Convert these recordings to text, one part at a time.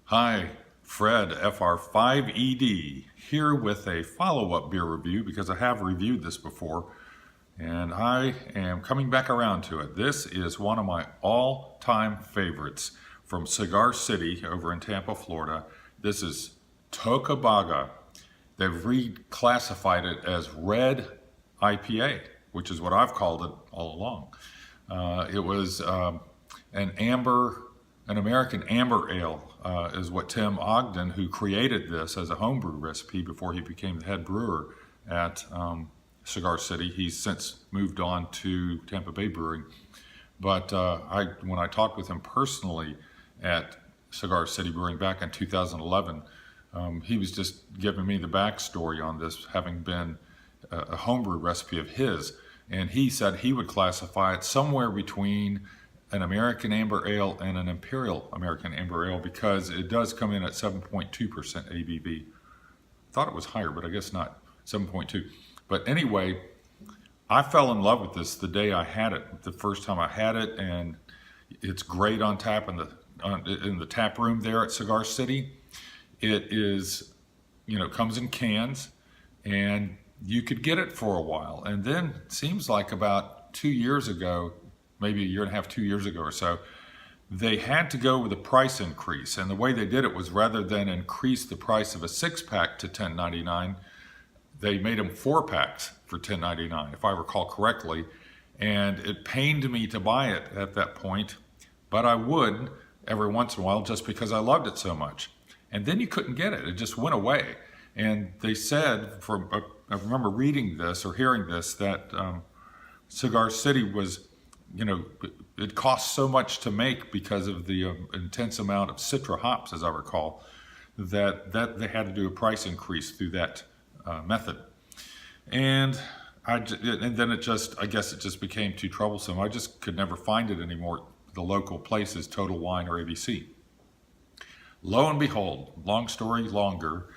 Hi, Fred FR5ED here with a follow-up beer review because I have reviewed this before and I am coming back around to it. This is one of my all-time favorites from Cigar City over in Tampa, Florida. This is Tocobaga. They've reclassified it as Red IPA, which is what I've called it all along. It was an American amber ale is what Tim Ogden, who created this as a homebrew recipe before he became the head brewer at Cigar City. He's since moved on to Tampa Bay Brewing. But when I talked with him personally at Cigar City Brewing back in 2011, he was just giving me the backstory on this, having been a homebrew recipe of his. And he said he would classify it somewhere between an American Amber Ale and an Imperial American Amber Ale because it does come in at 7.2% ABV. Thought it was higher, but I guess not, 7.2. But anyway, I fell in love with this the day I had it, the first time I had it, and it's great on tap in the tap room there at Cigar City. It is, comes in cans, and you could get it for a while. And then it seems like about 2 years ago, maybe a year and a half, 2 years ago or so, they had to go with a price increase. And the way they did it was rather than increase the price of a 6-pack to $10.99, they made them 4-packs for $10.99, if I recall correctly. And it pained me to buy it at that point, but I would every once in a while just because I loved it so much. And then you couldn't get it. It just went away. And they said, I remember reading this or hearing this, that Cigar City was, it cost so much to make because of the intense amount of Citra hops, as I recall, that they had to do a price increase through that method. And then I guess it just became too troublesome. I just could never find it anymore. The local places, Total Wine or ABC. Lo and behold, long story longer,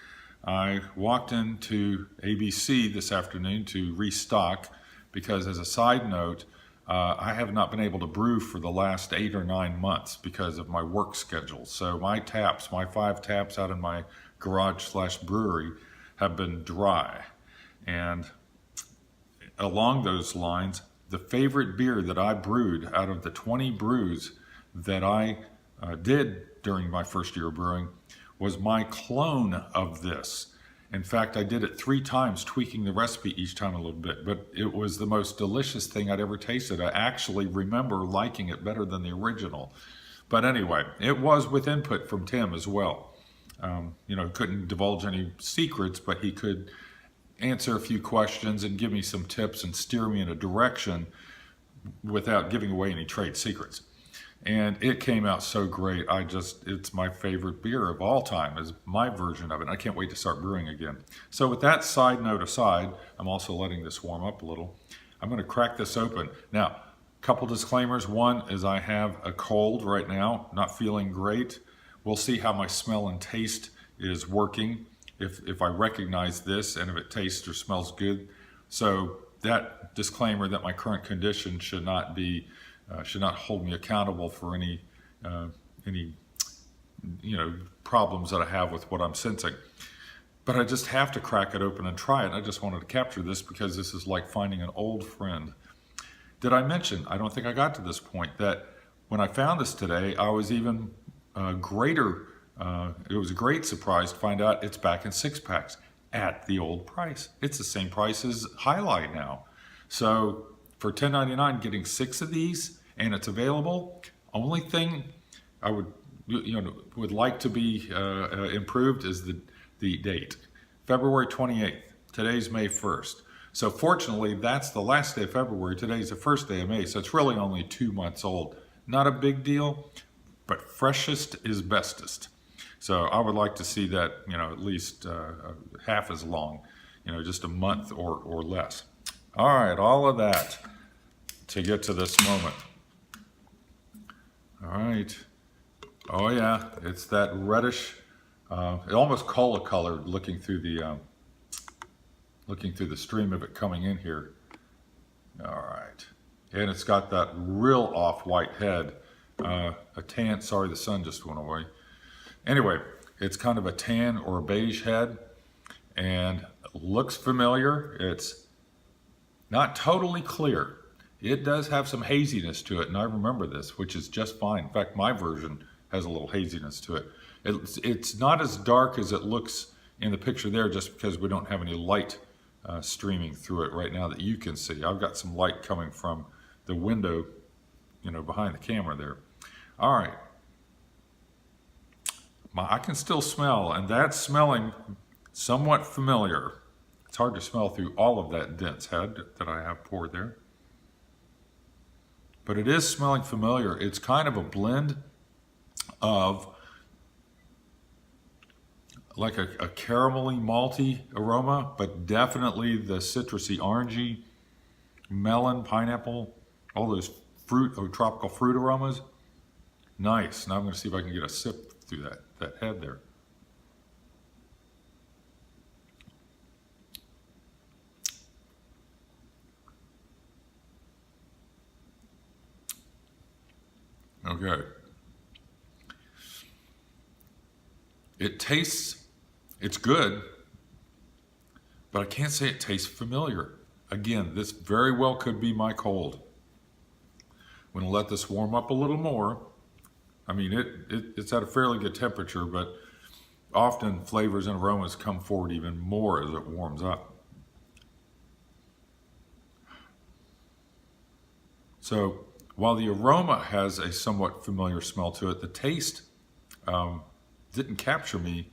I walked into ABC this afternoon to restock because, as a side note, I have not been able to brew for the last 8 or 9 months because of my work schedule. So my 5 taps out in my garage/brewery have been dry. And along those lines, the favorite beer that I brewed out of the 20 brews that I did during my first year of brewing was my clone of this. In fact, I did it 3 times, tweaking the recipe each time a little bit, but it was the most delicious thing I'd ever tasted. I actually remember liking it better than the original. But anyway, it was with input from Tim as well. Couldn't divulge any secrets, but he could answer a few questions and give me some tips and steer me in a direction without giving away any trade secrets. And it came out so great. It's my favorite beer of all time, is my version of it. I can't wait to start brewing again. So with that side note aside, I'm also letting this warm up a little. I'm going to crack this open. Now, a couple disclaimers. One is I have a cold right now, not feeling great. We'll see how my smell and taste is working, if I recognize this and if it tastes or smells good. So that disclaimer that my current condition should not hold me accountable for any problems that I have with what I'm sensing. But I just have to crack it open and try it. I just wanted to capture this because this is like finding an old friend. Did I mention, I don't think I got to this point, that when I found this today, I was even greater. It was a great surprise to find out it's back in 6-packs at the old price. It's the same price as Highlight now. So for $10.99, getting 6 of these, and it's available. Only thing I would like to be improved is the date, February 28th. Today's May 1st. So fortunately, that's the last day of February. Today's the first day of May, so it's really only 2 months old. Not a big deal, but freshest is bestest. So I would like to see that, at least half as long, just a month or less. All right, all of that to get to this moment. All right. Oh yeah, it's that reddish, almost cola colored looking through the stream of it coming in here. All right. And it's got that real off-white head. A tan, sorry, the sun just went away. Anyway, it's kind of a tan or a beige head and looks familiar. It's not totally clear. It does have some haziness to it, and I remember this, which is just fine. In fact, my version has a little haziness to it. It's not as dark as it looks in the picture there, just because we don't have any light streaming through it right now that you can see. I've got some light coming from the window, behind the camera there. All right. I can still smell, and that's smelling somewhat familiar. It's hard to smell through all of that dense head that I have poured there. But it is smelling familiar. It's kind of a blend of like a caramelly, malty aroma, but definitely the citrusy, orangey, melon, pineapple, all those fruit or tropical fruit aromas. Nice. Now I'm going to see if I can get a sip through that head there. Okay. It's good, but I can't say it tastes familiar. Again, this very well could be my cold. I'm going to let this warm up a little more. I mean, it's at a fairly good temperature, but often flavors and aromas come forward even more as it warms up. So while the aroma has a somewhat familiar smell to it, the taste didn't capture me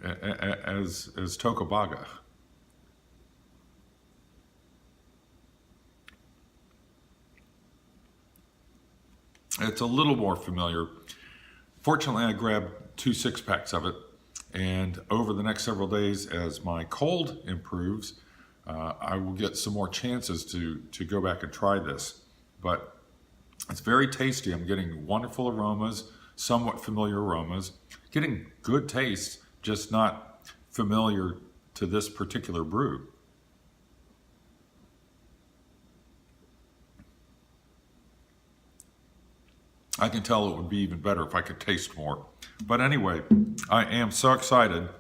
as Tocobaga. It's a little more familiar. Fortunately, I grabbed 2 6-packs of it, and over the next several days, as my cold improves, I will get some more chances to go back and try this. But it's very tasty. I'm getting wonderful aromas, somewhat familiar aromas, getting good taste, just not familiar to this particular brew. I can tell it would be even better if I could taste more. But anyway, I am so excited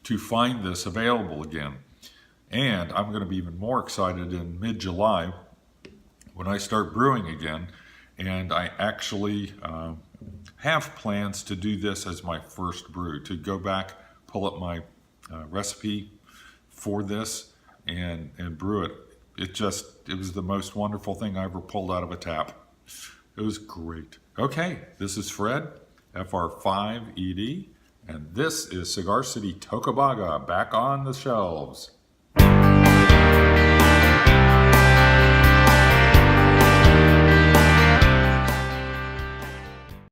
to find this available again. And I'm going to be even more excited in mid-July when I start brewing again. And I actually have plans to do this as my first brew, to go back, pull up my recipe for this and brew it. It was the most wonderful thing I ever pulled out of a tap. It was great. Okay, this is Fred, FR5ED, and this is Cigar City Tocobaga, back on the shelves.